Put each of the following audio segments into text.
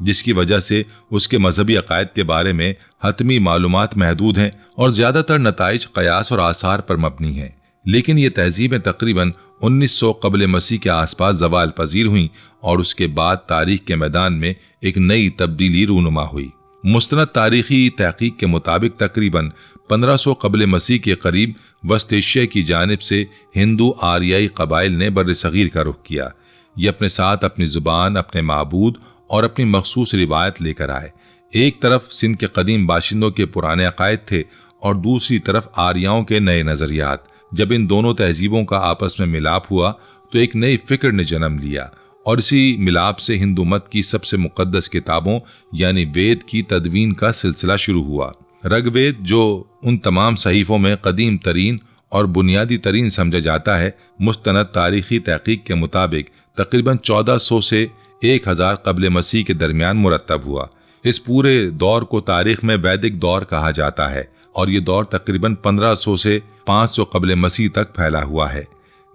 جس کی وجہ سے اس کے مذہبی عقائد کے بارے میں حتمی معلومات محدود ہیں اور زیادہ تر نتائج قیاس اور آثار پر مبنی ہیں۔ لیکن یہ تہذیبیں تقریباً 1900 قبل مسیح کے آس پاس زوال پذیر ہوئیں اور اس کے بعد تاریخ کے میدان میں ایک نئی تبدیلی رونما ہوئی۔ مستند تاریخی تحقیق کے مطابق تقریباً 1500 قبل مسیح کے قریب وسط ایشیا کی جانب سے ہندو آریائی قبائل نے بر صغیر کا رخ کیا۔ یہ اپنے ساتھ اپنی زبان، اپنے معبود اور اپنی مخصوص روایت لے کر آئے۔ ایک طرف سندھ کے قدیم باشندوں کے پرانے عقائد تھے اور دوسری طرف آریاؤں کے نئے نظریات۔ جب ان دونوں تہذیبوں کا آپس میں ملاپ ہوا تو ایک نئی فکر نے جنم لیا اور اسی ملاپ سے ہندو مت کی سب سے مقدس کتابوں یعنی وید کی تدوین کا سلسلہ شروع ہوا۔ رگ وید، جو ان تمام صحیفوں میں قدیم ترین اور بنیادی ترین سمجھا جاتا ہے، مستند تاریخی تحقیق کے مطابق تقریباً 1400 سے 1000 قبل مسیح کے درمیان مرتب ہوا۔ اس پورے دور کو تاریخ میں ویدک دور کہا جاتا ہے اور یہ دور تقریباً 1500 سے 500 قبل مسیح تک پھیلا ہوا ہے۔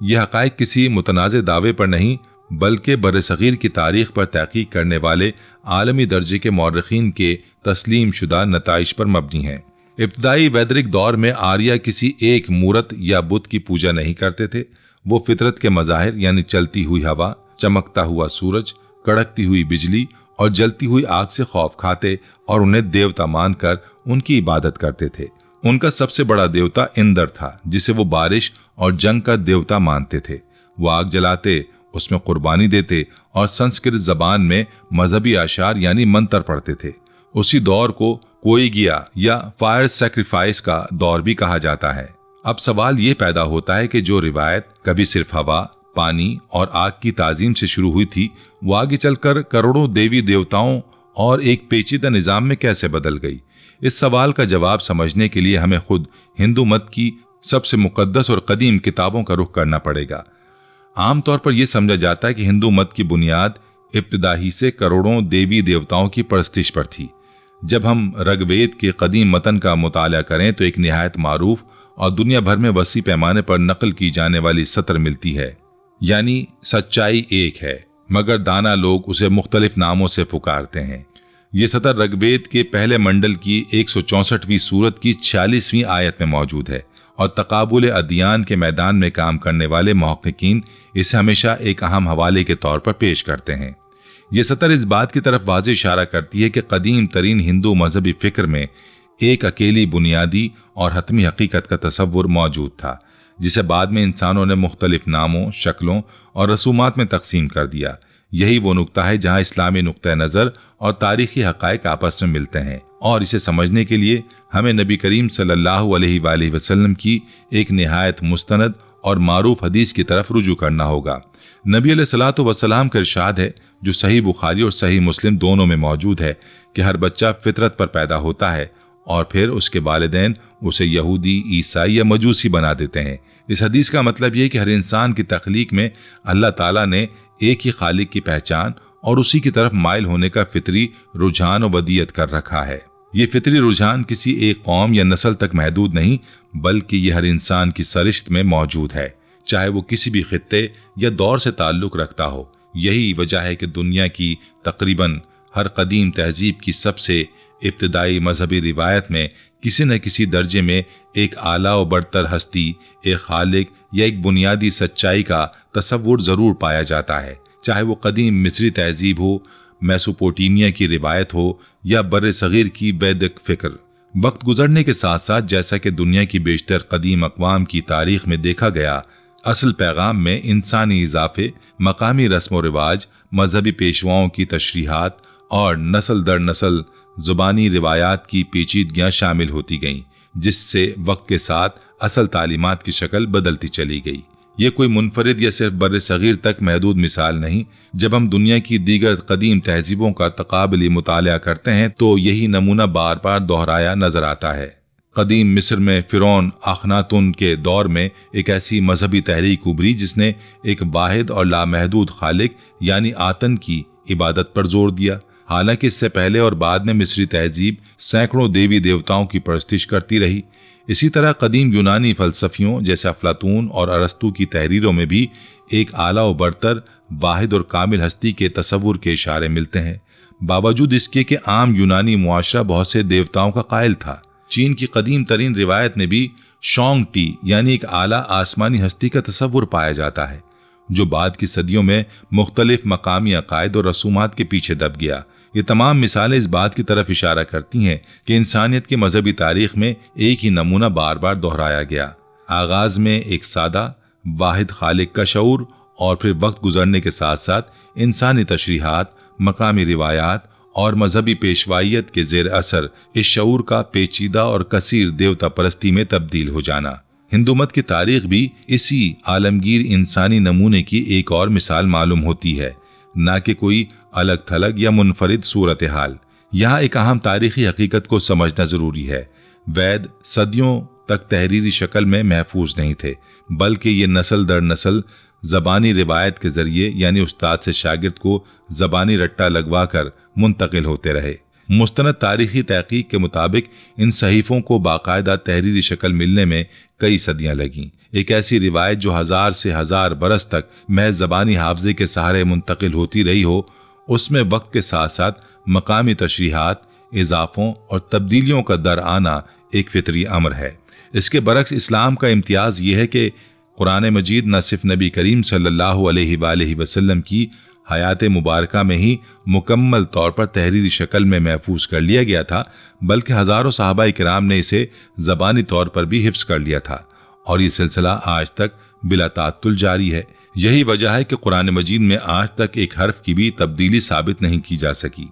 یہ حقائق کسی متنازع دعوے پر نہیں بلکہ برصغیر کی تاریخ پر تحقیق کرنے والے عالمی درجے کے مورخین کے تسلیم شدہ نتائج پر مبنی ہیں۔ ابتدائی ویدرک دور میں آریہ کسی ایک مورت یا بت کی پوجا نہیں کرتے تھے۔ وہ فطرت کے مظاہر یعنی چلتی ہوئی ہوا، چمکتا ہوا سورج، کڑکتی ہوئی بجلی اور جلتی ہوئی آگ سے خوف کھاتے اور انہیں دیوتا مان کر ان کی عبادت کرتے تھے۔ ان کا سب سے بڑا دیوتا اندر تھا، جسے وہ بارش اور جنگ کا دیوتا مانتے تھے۔ وہ آگ جلاتے، اس میں قربانی دیتے اور سنسکرت زبان میں مذہبی اشعار یعنی منتر پڑھتے تھے۔ اسی دور کو کوئی گیا یا فائر سیکریفائس کا دور بھی کہا جاتا ہے۔ اب سوال یہ پیدا ہوتا ہے کہ جو روایت کبھی صرف ہوا، پانی اور آگ کی تعظیم سے شروع ہوئی تھی، وہ آگے چل کر کروڑوں دیوی دیوتاؤں اور ایک پیچیدہ نظام میں کیسے بدل گئی؟ اس سوال کا جواب سمجھنے کے لیے ہمیں خود ہندو مت کی سب سے مقدس اور قدیم کتابوں کا رخ کرنا پڑے گا۔ عام طور پر یہ سمجھا جاتا ہے کہ ہندو مت کی بنیاد ابتدا ہی سے کروڑوں دیوی دیوتاؤں کی پرستش پر تھی۔ جب ہم رگ وید کے قدیم متن کا مطالعہ کریں تو ایک نہایت معروف اور دنیا بھر میں وسیع پیمانے پر نقل کی جانے والی سطر ملتی ہے، یعنی سچائی ایک ہے مگر دانا لوگ اسے مختلف ناموں سے پکارتے ہیں۔ یہ سطر رگ وید کے پہلے منڈل کی 164ویں سورت کی 46ویں آیت میں موجود ہے اور تقابل ادیان کے میدان میں کام کرنے والے محققین اسے ہمیشہ ایک اہم حوالے کے طور پر پیش کرتے ہیں۔ یہ سطر اس بات کی طرف واضح اشارہ کرتی ہے کہ قدیم ترین ہندو مذہبی فکر میں ایک اکیلی بنیادی اور حتمی حقیقت کا تصور موجود تھا، جسے بعد میں انسانوں نے مختلف ناموں، شکلوں اور رسومات میں تقسیم کر دیا۔ یہی وہ نقطہ ہے جہاں اسلامی نقطہ نظر اور تاریخی حقائق آپس میں ملتے ہیں، اور اسے سمجھنے کے لیے ہمیں نبی کریم صلی اللہ علیہ وآلہ وسلم کی ایک نہایت مستند اور معروف حدیث کی طرف رجوع کرنا ہوگا۔ نبی علیہ الصلوۃ والسلام کا ارشاد ہے، جو صحیح بخاری اور صحیح مسلم دونوں میں موجود ہے، کہ ہر بچہ فطرت پر پیدا ہوتا ہے اور پھر اس کے والدین اسے یہودی، عیسائی یا مجوسی بنا دیتے ہیں۔ اس حدیث کا مطلب یہ کہ ہر انسان کی تخلیق میں اللہ تعالیٰ نے ایک ہی خالق کی پہچان اور اسی کی طرف مائل ہونے کا فطری رجحان و ودیت کر رکھا ہے۔ یہ فطری رجحان کسی ایک قوم یا نسل تک محدود نہیں، بلکہ یہ ہر انسان کی سرشت میں موجود ہے، چاہے وہ کسی بھی خطے یا دور سے تعلق رکھتا ہو۔ یہی وجہ ہے کہ دنیا کی تقریباً ہر قدیم تہذیب کی سب سے ابتدائی مذہبی روایت میں کسی نہ کسی درجے میں ایک اعلیٰ و برتر ہستی، ایک خالق یا ایک بنیادی سچائی کا تصور ضرور پایا جاتا ہے، چاہے وہ قدیم مصری تہذیب ہو، میسوپوٹیمیا کی روایت ہو یا بر صغیر کی ویدک فکر۔ وقت گزرنے کے ساتھ ساتھ جیسا کہ دنیا کی بیشتر قدیم اقوام کی تاریخ میں دیکھا گیا، اصل پیغام میں انسانی اضافے، مقامی رسم و رواج، مذہبی پیشواؤں کی تشریحات اور نسل در نسل زبانی روایات کی پیچیدگیاں شامل ہوتی گئیں، جس سے وقت کے ساتھ اصل تعلیمات کی شکل بدلتی چلی گئی۔ یہ کوئی منفرد یا صرف بر صغیر تک محدود مثال نہیں۔ جب ہم دنیا کی دیگر قدیم تہذیبوں کا تقابلی مطالعہ کرتے ہیں تو یہی نمونہ بار بار دہرایا نظر آتا ہے۔ قدیم مصر میں فرعون اخناتون کے دور میں ایک ایسی مذہبی تحریک ابھری جس نے ایک واحد اور لامحدود خالق یعنی آتن کی عبادت پر زور دیا۔ حالانکہ اس سے پہلے اور بعد میں مصری تہذیب سینکڑوں دیوی دیوتاؤں کی پرستش کرتی رہی۔ اسی طرح قدیم یونانی فلسفیوں جیسے افلاطون اور ارسطو کی تحریروں میں بھی ایک اعلیٰ و برتر، واحد اور کامل ہستی کے تصور کے اشارے ملتے ہیں۔ باوجود اس کے کہ عام یونانی معاشرہ بہت سے دیوتاؤں کا قائل تھا۔ چین کی قدیم ترین روایت میں بھی شونگ ٹی یعنی ایک اعلیٰ آسمانی ہستی کا تصور پایا جاتا ہے، جو بعد کی صدیوں میں مختلف مقامی عقائد اور رسومات کے پیچھے دب گیا۔ یہ تمام مثالیں اس بات کی طرف اشارہ کرتی ہیں کہ انسانیت کی مذہبی تاریخ میں ایک ہی نمونہ بار بار دہرایا گیا۔ آغاز میں ایک سادہ، واحد خالق کا شعور، اور پھر وقت گزرنے کے ساتھ ساتھ انسانی تشریحات، مقامی روایات اور مذہبی پیشوائیت کے زیر اثر اس شعور کا پیچیدہ اور کثیر دیوتا پرستی میں تبدیل ہو جانا۔ ہندو مت کی تاریخ بھی اسی عالمگیر انسانی نمونے کی ایک اور مثال معلوم ہوتی ہے، نہ کہ کوئی الگ تھلگ یا منفرد صورتحال۔ یہاں ایک اہم تاریخی حقیقت کو سمجھنا ضروری ہے۔ وید صدیوں تک تحریری شکل میں محفوظ نہیں تھے، بلکہ یہ نسل در نسل زبانی روایت کے ذریعے یعنی استاد سے شاگرد کو زبانی رٹا لگوا کر منتقل ہوتے رہے۔ مستند تاریخی تحقیق کے مطابق ان صحیفوں کو باقاعدہ تحریری شکل ملنے میں کئی صدیاں لگیں۔ ایک ایسی روایت جو 1000 سے 1000 برس تک محض زبانی حافظے کے سہارے منتقل ہوتی رہی ہو، اس میں وقت کے ساتھ ساتھ مقامی تشریحات، اضافوں اور تبدیلیوں کا در آنا ایک فطری امر ہے۔ اس کے برعکس اسلام کا امتیاز یہ ہے کہ قرآن مجید نہ صرف نبی کریم صلی اللہ علیہ وآلہ وسلم کی حیات مبارکہ میں ہی مکمل طور پر تحریری شکل میں محفوظ کر لیا گیا تھا، بلکہ ہزاروں صحابہ کرام نے اسے زبانی طور پر بھی حفظ کر لیا تھا، اور یہ سلسلہ آج تک بلا تعطل جاری ہے۔ یہی وجہ ہے کہ قرآن مجید میں آج تک ایک حرف کی بھی تبدیلی ثابت نہیں کی جا سکی۔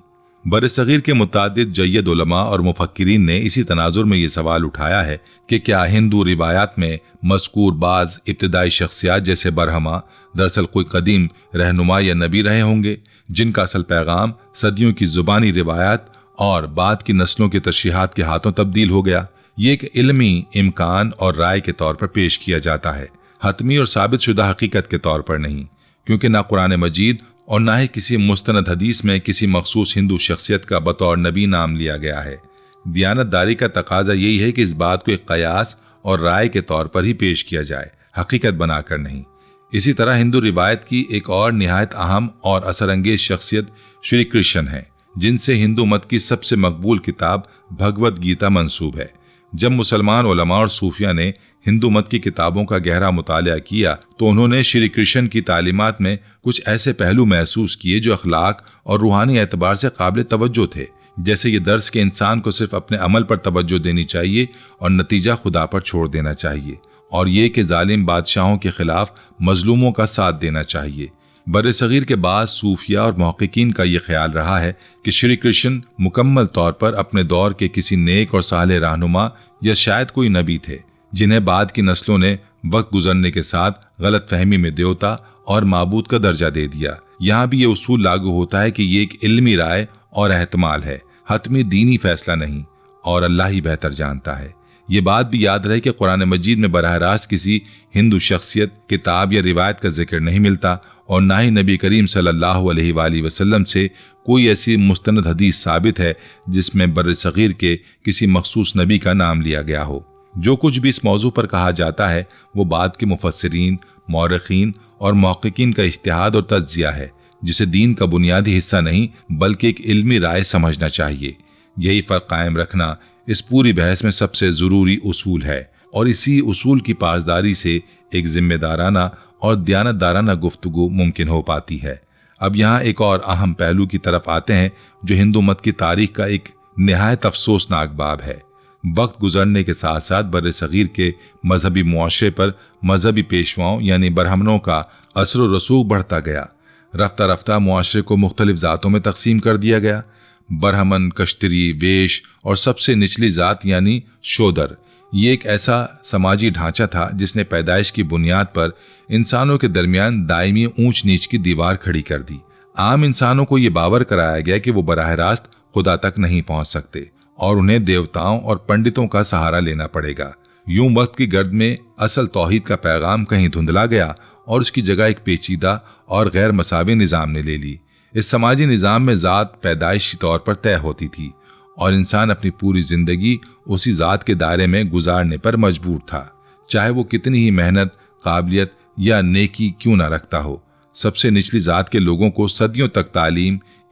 برصغیر کے متعدد جید علماء اور مفکرین نے اسی تناظر میں یہ سوال اٹھایا ہے کہ کیا ہندو روایات میں مذکور بعض ابتدائی شخصیات جیسے برہما دراصل کوئی قدیم رہنما یا نبی رہے ہوں گے، جن کا اصل پیغام صدیوں کی زبانی روایات اور بعد کی نسلوں کے تشریحات کے ہاتھوں تبدیل ہو گیا۔ یہ ایک علمی امکان اور رائے کے طور پر پیش کیا جاتا ہے، حتمی اور ثابت شدہ حقیقت کے طور پر نہیں، کیونکہ نہ قرآن مجید اور نہ ہی کسی مستند حدیث میں کسی مخصوص ہندو شخصیت کا بطور نبی نام لیا گیا ہے۔ دیانت داری کا تقاضا یہی ہے کہ اس بات کو ایک قیاس اور رائے کے طور پر ہی پیش کیا جائے، حقیقت بنا کر نہیں۔ اسی طرح ہندو روایت کی ایک اور نہایت اہم اور اثر انگیز شخصیت شری کرشن ہے، جن سے ہندو مت کی سب سے مقبول کتاب بھگوت گیتا منسوب ہے۔ جب مسلمان علماء اور صوفیہ نے ہندو مت کی کتابوں کا گہرا مطالعہ کیا تو انہوں نے شری کرشن کی تعلیمات میں کچھ ایسے پہلو محسوس کیے جو اخلاق اور روحانی اعتبار سے قابل توجہ تھے، جیسے یہ درس کہ انسان کو صرف اپنے عمل پر توجہ دینی چاہیے اور نتیجہ خدا پر چھوڑ دینا چاہیے، اور یہ کہ ظالم بادشاہوں کے خلاف مظلوموں کا ساتھ دینا چاہیے۔ برصغیر کے بعض صوفیہ اور محققین کا یہ خیال رہا ہے کہ شری کرشن مکمل طور پر اپنے دور کے کسی نیک اور صالح رہنما یا شاید کوئی نبی تھے، جنہیں بعد کی نسلوں نے وقت گزرنے کے ساتھ غلط فہمی میں دیوتا اور معبود کا درجہ دے دیا۔ یہاں بھی یہ اصول لاگو ہوتا ہے کہ یہ ایک علمی رائے اور احتمال ہے، حتمی دینی فیصلہ نہیں، اور اللہ ہی بہتر جانتا ہے۔ یہ بات بھی یاد رہے کہ قرآن مجید میں براہ راست کسی ہندو شخصیت، کتاب یا روایت کا ذکر نہیں ملتا، اور نہ ہی نبی کریم صلی اللہ علیہ وآلہ وسلم سے کوئی ایسی مستند حدیث ثابت ہے جس میں برصغیر کے کسی مخصوص نبی کا نام لیا گیا ہو۔ جو کچھ بھی اس موضوع پر کہا جاتا ہے وہ بعد کے مفسرین، مورخین اور محققین کا اجتہاد اور تجزیہ ہے، جسے دین کا بنیادی حصہ نہیں بلکہ ایک علمی رائے سمجھنا چاہیے۔ یہی فرق قائم رکھنا اس پوری بحث میں سب سے ضروری اصول ہے، اور اسی اصول کی پاسداری سے ایک ذمہ دارانہ اور دیانت دارانہ گفتگو ممکن ہو پاتی ہے۔ اب یہاں ایک اور اہم پہلو کی طرف آتے ہیں جو ہندو مت کی تاریخ کا ایک نہایت افسوسناک باب ہے۔ وقت گزرنے کے ساتھ ساتھ برصغیر کے مذہبی معاشرے پر مذہبی پیشواؤں یعنی برہمنوں کا اثر و رسوخ بڑھتا گیا۔ رفتہ رفتہ معاشرے کو مختلف ذاتوں میں تقسیم کر دیا گیا۔ برہمن، کشتری، ویش اور سب سے نچلی ذات یعنی شودر، یہ ایک ایسا سماجی ڈھانچہ تھا جس نے پیدائش کی بنیاد پر انسانوں کے درمیان دائمی اونچ نیچ کی دیوار کھڑی کر دی۔ عام انسانوں کو یہ باور کرایا گیا کہ وہ براہ راست خدا تک نہیں پہنچ سکتے اور انہیں دیوتاؤں اور پنڈتوں کا سہارا لینا پڑے گا۔ یوں وقت کی گرد میں اصل توحید کا پیغام کہیں دھندلا گیا اور اس کی جگہ ایک پیچیدہ اور غیر مساوی نظام نے لے لی۔ اس سماجی نظام میں ذات پیدائشی طور پر طے ہوتی تھی اور انسان اپنی پوری زندگی اسی ذات کے دائرے میں گزارنے پر مجبور تھا، چاہے وہ کتنی ہی محنت، قابلیت یا نیکی کیوں نہ رکھتا ہو۔ سب سے نچلی ذات کے لوگوں کو صدیوں تک تعلیم،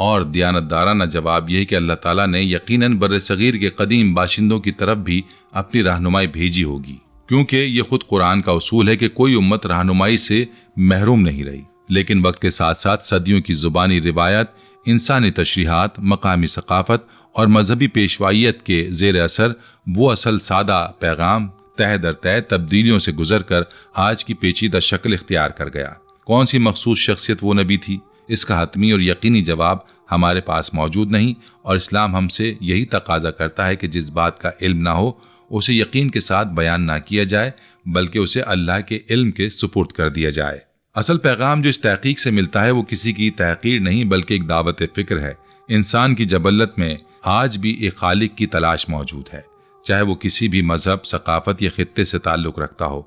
اور دیانتدارانہ جواب یہ ہے کہ اللہ تعالیٰ نے یقیناً بر صغیر کے قدیم باشندوں کی طرف بھی اپنی رہنمائی بھیجی ہوگی، کیونکہ یہ خود قرآن کا اصول ہے کہ کوئی امت رہنمائی سے محروم نہیں رہی۔ لیکن وقت کے ساتھ ساتھ صدیوں کی زبانی روایت، انسانی تشریحات، مقامی ثقافت اور مذہبی پیشوائیت کے زیر اثر وہ اصل سادہ پیغام تہ در تہ تبدیلیوں سے گزر کر آج کی پیچیدہ شکل اختیار کر گیا۔ کون سی مخصوص شخصیت وہ نبی تھی؟ اس کا حتمی اور یقینی جواب ہمارے پاس موجود نہیں، اور اسلام ہم سے یہی تقاضا کرتا ہے کہ جس بات کا علم نہ ہو اسے یقین کے ساتھ بیان نہ کیا جائے، بلکہ اسے اللہ کے علم کے سپرد کر دیا جائے۔ اصل پیغام جو اس تحقیق سے ملتا ہے وہ کسی کی تحقیر نہیں بلکہ ایک دعوت فکر ہے۔ انسان کی جبلت میں آج بھی ایک خالق کی تلاش موجود ہے، چاہے وہ کسی بھی مذہب، ثقافت یا خطے سے تعلق رکھتا ہو۔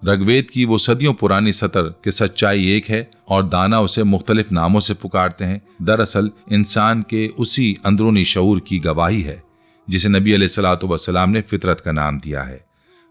رگوید کی وہ صدیوں پرانی سطر کہ سچائی ایک ہے اور دانا اسے مختلف ناموں سے پکارتے ہیں، دراصل انسان کے اسی اندرونی شعور کی گواہی ہے جسے نبی علیہ الصلوۃ والسلام نے فطرت کا نام دیا ہے۔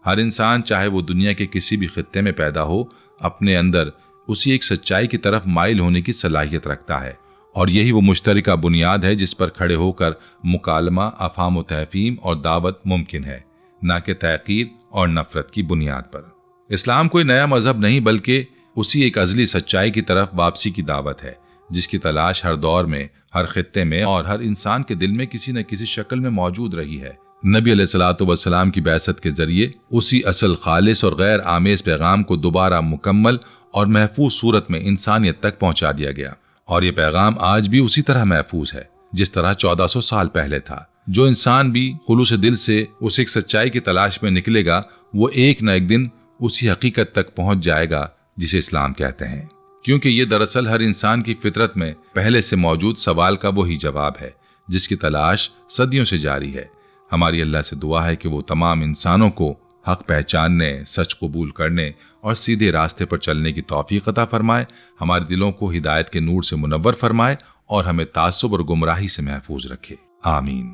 ہر انسان چاہے وہ دنیا کے کسی بھی خطے میں پیدا ہو، اپنے اندر اسی ایک سچائی کی طرف مائل ہونے کی صلاحیت رکھتا ہے، اور یہی وہ مشترکہ بنیاد ہے جس پر کھڑے ہو کر مکالمہ، افہام و تفہیم اور دعوت ممکن ہے، نہ کہ تحقیر اور نفرت کی بنیاد پر۔ اسلام کوئی نیا مذہب نہیں بلکہ اسی ایک ازلی سچائی کی طرف واپسی کی دعوت ہے، جس کی تلاش ہر دور میں، ہر خطے میں اور ہر انسان کے دل میں کسی نہ کسی شکل میں موجود رہی ہے۔ نبی علیہ الصلوۃ والسلام کی بعثت کے ذریعے اسی اصل خالص اور غیر آمیز پیغام کو دوبارہ مکمل اور محفوظ صورت میں انسانیت تک پہنچا دیا گیا، اور یہ پیغام آج بھی اسی طرح محفوظ ہے جس طرح 1400 سال پہلے تھا۔ جو انسان بھی خلوص دل سے اس ایک سچائی کی تلاش میں نکلے گا وہ ایک نہ ایک دن اسی حقیقت تک پہنچ جائے گا جسے اسلام کہتے ہیں، کیونکہ یہ دراصل ہر انسان کی فطرت میں پہلے سے موجود سوال کا وہی جواب ہے جس کی تلاش صدیوں سے جاری ہے۔ ہماری اللہ سے دعا ہے کہ وہ تمام انسانوں کو حق پہچاننے، سچ قبول کرنے اور سیدھے راستے پر چلنے کی توفیق عطا فرمائے، ہمارے دلوں کو ہدایت کے نور سے منور فرمائے اور ہمیں تعصب اور گمراہی سے محفوظ رکھے۔ آمین۔